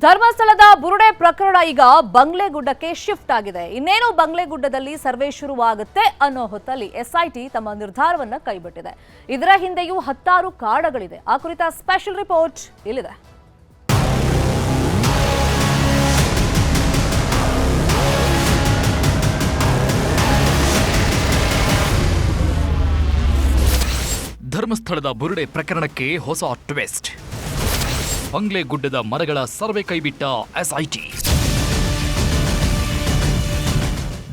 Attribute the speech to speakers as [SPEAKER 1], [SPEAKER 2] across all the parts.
[SPEAKER 1] ಧರ್ಮಸ್ಥಳದ ಬುರುಡೆ ಪ್ರಕರಣ ಈಗ ಬಂಗ್ಲೆಗುಡ್ಡಕ್ಕೆ ಶಿಫ್ಟ್ ಆಗಿದೆ. ಇನ್ನೇನು ಬಂಗ್ಲೆಗುಡ್ಡದಲ್ಲಿ ಸರ್ವೆ ಶುರುವಾಗುತ್ತೆ ಅನ್ನೋ ಹೊತ್ತಲ್ಲಿ ಎಸ್ಐಟಿ ತಮ್ಮ ನಿರ್ಧಾರವನ್ನ ಕೈಬಿಟ್ಟಿದೆ. ಇದರ ಹಿಂದೆಯೂ ಹತ್ತಾರು ಕಾರಣಗಳಿದೆ. ಆ ಕುರಿತ ಸ್ಪೆಷಲ್ ರಿಪೋರ್ಟ್ ಇಲ್ಲಿದೆ.
[SPEAKER 2] ಧರ್ಮಸ್ಥಳದ ಬುರುಡೆ ಪ್ರಕರಣಕ್ಕೆ ಹೊಸ ಟ್ವಿಸ್ಟ್. ಬಂಗ್ಲೆಗುಡ್ಡದ ಮರಗಳ ಸರ್ವೆ ಕೈಬಿಟ್ಟ ಎಸ್ಐಟಿ.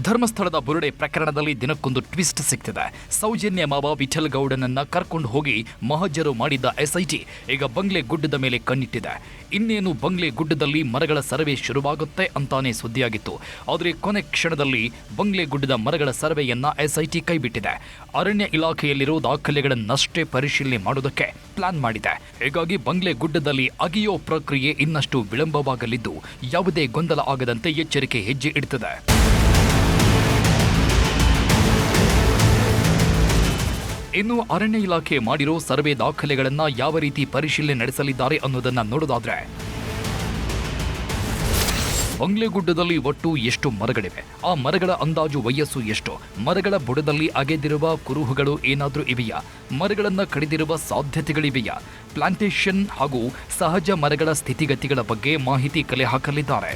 [SPEAKER 2] ಧರ್ಮಸ್ಥಳದ ಬುರುಡೆ ಪ್ರಕರಣದಲ್ಲಿ ದಿನಕ್ಕೊಂದು ಟ್ವಿಸ್ಟ್ ಸಿಗ್ತಿದೆ. ಸೌಜನ್ಯ ಮಾವ ವಿಠಲ್ ಗೌಡನನ್ನ ಕರ್ಕೊಂಡು ಹೋಗಿ ಮಹಜರು ಮಾಡಿದ್ದ ಎಸ್ಐಟಿ ಈಗ ಬಂಗ್ಲೆಗುಡ್ಡದ ಮೇಲೆ ಕಣ್ಣಿಟ್ಟಿದೆ. ಇನ್ನೇನು ಬಂಗ್ಲೆಗುಡ್ಡದಲ್ಲಿ ಮರಗಳ ಸರ್ವೆ ಶುರುವಾಗುತ್ತೆ ಅಂತಾನೆ ಸುದ್ದಿಯಾಗಿತ್ತು. ಆದರೆ ಕೊನೆ ಕ್ಷಣದಲ್ಲಿ ಬಂಗ್ಲೆಗುಡ್ಡದ ಮರಗಳ ಸರ್ವೆಯನ್ನ ಎಸ್ಐಟಿ ಕೈಬಿಟ್ಟಿದೆ. ಅರಣ್ಯ ಇಲಾಖೆಯಲ್ಲಿರೋ ದಾಖಲೆಗಳನ್ನಷ್ಟೇ ಪರಿಶೀಲನೆ ಮಾಡೋದಕ್ಕೆ ಪ್ಲಾನ್ ಮಾಡಿದೆ. ಹೀಗಾಗಿ ಬಂಗ್ಲೆಗುಡ್ಡದಲ್ಲಿ ಅಗಿಯೋ ಪ್ರಕ್ರಿಯೆ ಇನ್ನಷ್ಟು ವಿಳಂಬವಾಗಲಿದ್ದು ಯಾವುದೇ ಗೊಂದಲ ಆಗದಂತೆ ಎಚ್ಚರಿಕೆ ಹೆಜ್ಜೆ ಇಡುತ್ತದೆ. ಇನ್ನು ಅರಣ್ಯ ಇಲಾಖೆ ಮಾಡಿರೋ ಸರ್ವೆ ದಾಖಲೆಗಳನ್ನ ಯಾವ ರೀತಿ ಪರಿಶೀಲನೆ ನಡೆಸಲಿದ್ದಾರೆ ಅನ್ನೋದನ್ನ ನೋಡೋದಾದ್ರೆ, ಬಂಗ್ಲೆಗುಡ್ಡದಲ್ಲಿ ಒಟ್ಟು ಎಷ್ಟು ಮರಗಳಿವೆ, ಆ ಮರಗಳ ಅಂದಾಜು ವಯಸ್ಸು ಎಷ್ಟು, ಮರಗಳ ಬುಡದಲ್ಲಿ ಅಗೆದಿರುವ ಕುರುಹುಗಳು ಏನಾದ್ರೂ ಇವೆಯಾ, ಮರಗಳನ್ನ ಕಡಿದಿರುವ ಸಾಧ್ಯತೆಗಳಿವೆಯಾ, ಪ್ಲಾಂಟೇಶನ್ ಹಾಗೂ ಸಹಜ ಮರಗಳ ಸ್ಥಿತಿಗತಿಗಳ ಬಗ್ಗೆ ಮಾಹಿತಿ ಕಲೆ ಹಾಕಲಿದ್ದಾರೆ.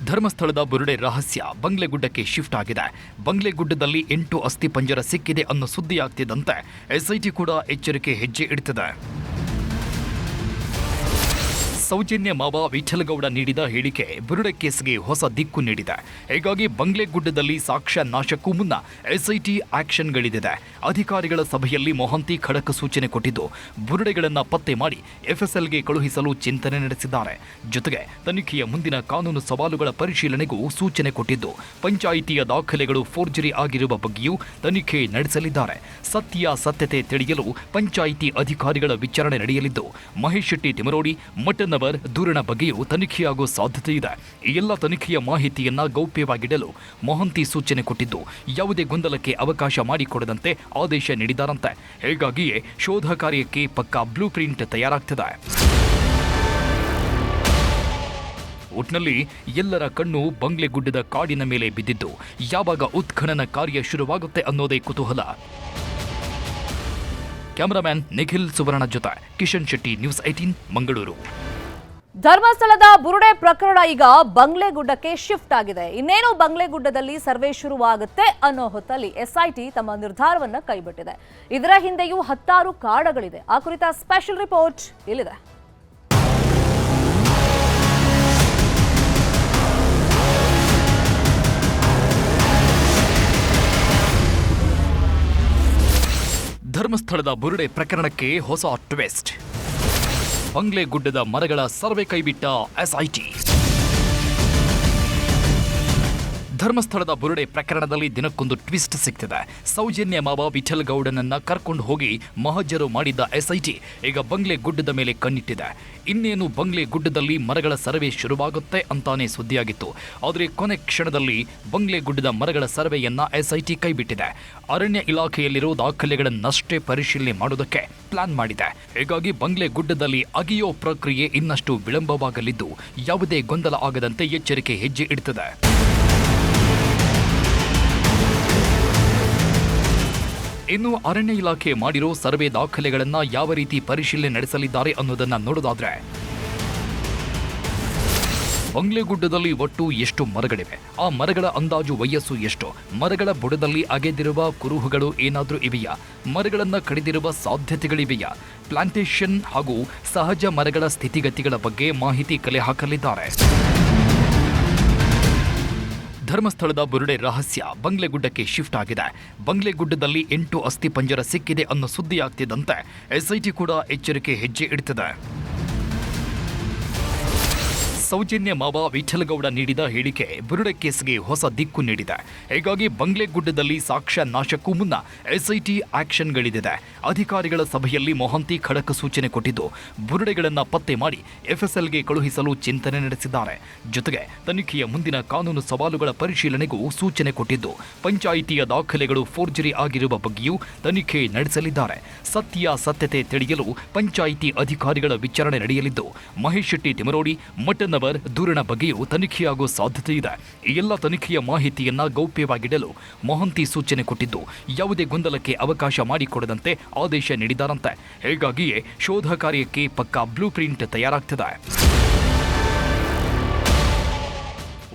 [SPEAKER 2] ಧರ್ಮಸ್ಥಳದ ಬುರುಡೆ ರಹಸ್ಯ ಬಂಗ್ಲೆಗುಡ್ಡಕ್ಕೆ ಶಿಫ್ಟ್ ಆಗಿದೆ. ಬಂಗ್ಲೆಗುಡ್ಡದಲ್ಲಿ 8 ಅಸ್ಥಿಪಂಜರ ಸಿಕ್ಕಿದೆ ಅನ್ನೋ ಸುದ್ದಿ ಆಗ್ತಿದ್ದಂತೆ ಎಸ್ಐಟಿ ಕೂಡ ಎಚ್ಚರಿಕೆ ಹೆಜ್ಜೆ ಇಡ್ತಿದೆ. ಸೌಜನ್ಯ ಮಾವ ವಿಠಲ್ ಗೌಡ ನೀಡಿದ ಹೇಳಿಕೆ ಬುರುಡೆ ಕೇಸ್ಗೆ ಹೊಸ ದಿಕ್ಕು ನೀಡಿದೆ. ಹೀಗಾಗಿ ಬಂಗ್ಲೆಗುಡ್ಡದಲ್ಲಿ ಸಾಕ್ಷ್ಯ ನಾಶಕ್ಕೂ ಮುನ್ನ ಎಸ್ಐಟಿ ಆಕ್ಷನ್ಗಳಿದೆ. ಅಧಿಕಾರಿಗಳ ಸಭೆಯಲ್ಲಿ ಮೊಹಂತಿ ಖಡಕ್ ಸೂಚನೆ ಕೊಟ್ಟಿದ್ದು ಬುರುಡೆಗಳನ್ನು ಪತ್ತೆ ಮಾಡಿ ಎಫ್ಎಸ್ಎಲ್ಗೆ ಕಳುಹಿಸಲು ಚಿಂತನೆ ನಡೆಸಿದ್ದಾರೆ. ಜೊತೆಗೆ ತನಿಖೆಯ ಮುಂದಿನ ಕಾನೂನು ಸವಾಲುಗಳ ಪರಿಶೀಲನೆಗೂ ಸೂಚನೆ ಕೊಟ್ಟಿದ್ದು ಪಂಚಾಯಿತಿಯ ದಾಖಲೆಗಳು ಫೋರ್ಜರಿ ಆಗಿರುವ ಬಗ್ಗೆಯೂ ತನಿಖೆ ನಡೆಸಲಿದ್ದಾರೆ. ಸತ್ಯಾಸತ್ಯತೆ ತಿಳಿಯಲು ಪಂಚಾಯಿತಿ ಅಧಿಕಾರಿಗಳ ವಿಚಾರಣೆ ನಡೆಯಲಿದ್ದು ಮಹೇಶ್ ಶೆಟ್ಟಿ ತಿಮರೋಡಿ ಮಟನ್ ದೂರಿನ ಬಗ್ಗೆಯೂ ತನಿಖೆಯಾಗುವ ಸಾಧ್ಯತೆ ಇದೆ. ಈ ಎಲ್ಲ ತನಿಖೆಯ ಮಾಹಿತಿಯನ್ನ ಗೌಪ್ಯವಾಗಿಡಲು ಮೊಹಂತಿ ಸೂಚನೆ ಕೊಟ್ಟಿದ್ದು ಯಾವುದೇ ಗೊಂದಲಕ್ಕೆ ಅವಕಾಶ ಮಾಡಿಕೊಡದಂತೆ ಆದೇಶ ನೀಡಿದ್ದಾರಂತೆ. ಹೀಗಾಗಿಯೇ ಶೋಧ ಕಾರ್ಯಕ್ಕೆ ಪಕ್ಕಾ ಬ್ಲೂ ಪ್ರಿಂಟ್ ತಯಾರಾಗ್ತಿದೆ. ಒಟ್ನಲ್ಲಿ ಎಲ್ಲರ ಕಣ್ಣು ಬಂಗ್ಲೆಗುಡ್ಡದ ಕಾಡಿನ ಮೇಲೆ ಬಿದ್ದಿದ್ದು ಯಾವಾಗ ಉತ್ಖನನ ಕಾರ್ಯ ಶುರುವಾಗುತ್ತೆ ಅನ್ನೋದೇ ಕುತೂಹಲ. ಕ್ಯಾಮರಾಮ್ಯಾನ್ ನಿಖಿಲ್ ಸುವರ್ಣ ಜೊತೆ ಕಿಶನ್ ಶೆಟ್ಟಿ, ನ್ಯೂಸ್ 18 ಮಂಗಳೂರು.
[SPEAKER 1] ಧರ್ಮಸ್ಥಳದ ಬುರುಡೆ ಪ್ರಕರಣ ಈಗ ಬಂಗ್ಲೆಗುಡ್ಡಕ್ಕೆ ಶಿಫ್ಟ್ ಆಗಿದೆ. ಇನ್ನೇನು ಬಂಗ್ಲೆಗುಡ್ಡದಲ್ಲಿ ಸರ್ವೆ ಶುರುವಾಗುತ್ತೆ ಅನ್ನೋ ಹೊತ್ತಲ್ಲಿ ಎಸ್ಐಟಿ ತಮ್ಮ ನಿರ್ಧಾರವನ್ನ ಕೈಬಿಟ್ಟಿದೆ. ಇದರ ಹಿಂದೆಯೂ ಹತ್ತಾರು ಕಾರಣಗಳಿದೆ. ಆ ಕುರಿತ ಸ್ಪೆಷಲ್ ರಿಪೋರ್ಟ್ ಇಲ್ಲಿದೆ.
[SPEAKER 2] ಧರ್ಮಸ್ಥಳದ ಬುರುಡೆ ಪ್ರಕರಣಕ್ಕೆ ಹೊಸ ಟ್ವಿಸ್ಟ್. ಬಂಗ್ಲೆಗುಡ್ಡದ ಮರಗಳ ಸರ್ವೆ ಕೈಬಿಟ್ಟ ಎಸ್ಐಟಿ. ಧರ್ಮಸ್ಥಳದ ಬುರುಡೆ ಪ್ರಕರಣದಲ್ಲಿ ದಿನಕ್ಕೊಂದು ಟ್ವಿಸ್ಟ್ ಸಿಗ್ತಿದೆ. ಸೌಜನ್ಯ ಮಾವ ವಿಠಲ್ ಗೌಡನನ್ನ ಕರ್ಕೊಂಡು ಹೋಗಿ ಮಹಜರು ಮಾಡಿದ್ದ ಎಸ್ಐಟಿ ಈಗ ಬಂಗ್ಲೆಗುಡ್ಡದ ಮೇಲೆ ಕಣ್ಣಿಟ್ಟಿದೆ. ಇನ್ನೇನು ಬಂಗ್ಲೆಗುಡ್ಡದಲ್ಲಿ ಮರಗಳ ಸರ್ವೆ ಶುರುವಾಗುತ್ತೆ ಅಂತಾನೆ ಸುದ್ದಿಯಾಗಿತ್ತು. ಆದರೆ ಕೊನೆ ಕ್ಷಣದಲ್ಲಿ ಬಂಗ್ಲೆಗುಡ್ಡದ ಮರಗಳ ಸರ್ವೆಯನ್ನ ಎಸ್ಐಟಿ ಕೈಬಿಟ್ಟಿದೆ. ಅರಣ್ಯ ಇಲಾಖೆಯಲ್ಲಿರೋ ದಾಖಲೆಗಳನ್ನಷ್ಟೇ ಪರಿಶೀಲನೆ ಮಾಡೋದಕ್ಕೆ ಪ್ಲಾನ್ ಮಾಡಿದೆ. ಹೀಗಾಗಿ ಬಂಗ್ಲೆಗುಡ್ಡದಲ್ಲಿ ಅಗಿಯೋ ಪ್ರಕ್ರಿಯೆ ಇನ್ನಷ್ಟು ವಿಳಂಬವಾಗಲಿದ್ದು ಯಾವುದೇ ಗೊಂದಲ ಆಗದಂತೆ ಎಚ್ಚರಿಕೆ ಹೆಜ್ಜೆ ಇಡುತ್ತದೆ. ಇನ್ನು ಅರಣ್ಯ ಇಲಾಖೆ ಮಾಡಿರೋ ಸರ್ವೆ ದಾಖಲೆಗಳನ್ನ ಯಾವ ರೀತಿ ಪರಿಶೀಲನೆ ನಡೆಸಲಿದ್ದಾರೆ ಅನ್ನೋದನ್ನ ನೋಡೋದಾದ್ರೆ, ಬಂಗ್ಲೆಗುಡ್ಡದಲ್ಲಿ ಒಟ್ಟು ಎಷ್ಟು ಮರಗಳಿವೆ, ಆ ಮರಗಳ ಅಂದಾಜು ವಯಸ್ಸು ಎಷ್ಟು, ಮರಗಳ ಬುಡದಲ್ಲಿ ಅಗೆದಿರುವ ಕುರುಹುಗಳು ಏನಾದ್ರೂ ಇವೆಯಾ, ಮರಗಳನ್ನ ಕಡಿದಿರುವ ಸಾಧ್ಯತೆಗಳಿವೆಯಾ, ಪ್ಲಾಂಟೇಶನ್ ಹಾಗೂ ಸಹಜ ಮರಗಳ ಸ್ಥಿತಿಗತಿಗಳ ಬಗ್ಗೆ ಮಾಹಿತಿ ಕಲೆ ಹಾಕಲಿದ್ದಾರೆ. ಧರ್ಮಸ್ಥಳದ ಬುರುಡೆ ರಹಸ್ಯ ಬಂಗ್ಲೆಗುಡ್ಡಕ್ಕೆ ಶಿಫ್ಟ್ ಆಗಿದೆ. ಬಂಗ್ಲೆಗುಡ್ಡದಲ್ಲಿ 8 ಅಸ್ಥಿಪಂಜರ ಸಿಕ್ಕಿದೆ ಅನ್ನೋ ಸುದ್ದಿ ಆಗ್ತಿದ್ದಂತೆ ಎಸ್ಐಟಿ ಕೂಡ ಎಚ್ಚರಿಕೆ ಹೆಜ್ಜೆ ಇಡುತ್ತಿದೆ. ಸೌಜನ್ಯ ಮಾವ ವಿಠಲಗೌಡ ನೀಡಿದ ಹೇಳಿಕೆ ಬುರುಡೆ ಕೇಸ್ಗೆ ಹೊಸ ದಿಕ್ಕು ನೀಡಿದೆ. ಹೀಗಾಗಿ ಬಂಗ್ಲೆಗುಡ್ಡದಲ್ಲಿ ಸಾಕ್ಷ್ಯ ನಾಶಕ್ಕೂ ಮುನ್ನ ಎಸ್ಐಟಿ ಆಕ್ಷನ್ಗಳಿದಿದೆ. ಅಧಿಕಾರಿಗಳ ಸಭೆಯಲ್ಲಿ ಮೊಹಂತಿ ಖಡಕ್ ಸೂಚನೆ ಕೊಟ್ಟಿದ್ದು ಬುರುಡೆಗಳನ್ನು ಪತ್ತೆ ಮಾಡಿ ಎಫ್ಎಸ್ಎಲ್ಗೆ ಕಳುಹಿಸಲು ಚಿಂತನೆ ನಡೆಸಿದ್ದಾರೆ. ಜೊತೆಗೆ ತನಿಖೆಯ ಮುಂದಿನ ಕಾನೂನು ಸವಾಲುಗಳ ಪರಿಶೀಲನೆಗೂ ಸೂಚನೆ ಕೊಟ್ಟಿದ್ದು ಪಂಚಾಯಿತಿಯ ದಾಖಲೆಗಳು ಫೋರ್ಜರಿ ಆಗಿರುವ ಬಗ್ಗೆಯೂ ತನಿಖೆ ನಡೆಸಲಿದ್ದಾರೆ. ಸತ್ಯತೆ ತಿಳಿಯಲು ಪಂಚಾಯಿತಿ ಅಧಿಕಾರಿಗಳ ವಿಚಾರಣೆ ನಡೆಯಲಿದ್ದು ಮಹೇಶ್ ಶೆಟ್ಟಿ ತಿಮರೋಡಿ ಮಠನ್ನವರ್ ದೂರಿನ ಬಗ್ಗೆಯೂ ತನಿಖೆಯಾಗುವ ಸಾಧ್ಯತೆ ಇದೆ. ಈ ಎಲ್ಲ ತನಿಖೆಯ ಮಾಹಿತಿಯನ್ನ ಗೌಪ್ಯವಾಗಿಡಲು ಮೊಹಂತಿ ಸೂಚನೆ ಕೊಟ್ಟಿದ್ದು ಯಾವುದೇ ಗೊಂದಲಕ್ಕೆ ಅವಕಾಶ ಮಾಡಿಕೊಡದಂತೆ ಆದೇಶ ನೀಡಿದ್ದಾರಂತೆ. ಹೀಗಾಗಿಯೇ ಶೋಧ ಕಾರ್ಯಕ್ಕೆ ಪಕ್ಕಾ ಬ್ಲೂ ಪ್ರಿಂಟ್ ತಯಾರಾಗ್ತಿದೆ.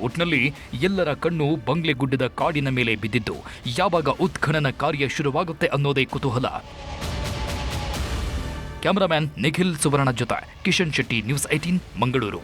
[SPEAKER 2] ಒಟ್ನಲ್ಲಿ ಎಲ್ಲರ ಕಣ್ಣು ಬಂಗ್ಲೆಗುಡ್ಡದ ಕಾಡಿನ ಮೇಲೆ ಬಿದ್ದಿದ್ದು ಯಾವಾಗ ಉತ್ಖನನ ಕಾರ್ಯ ಶುರುವಾಗುತ್ತೆ ಅನ್ನೋದೇ ಕುತೂಹಲ. ಕ್ಯಾಮರಾಮ್ಯಾನ್ ನಿಖಿಲ್ ಸುವರ್ಣ ಜೊತೆ ಕಿಶನ್ ಶೆಟ್ಟಿ, ನ್ಯೂಸ್ 18 ಮಂಗಳೂರು.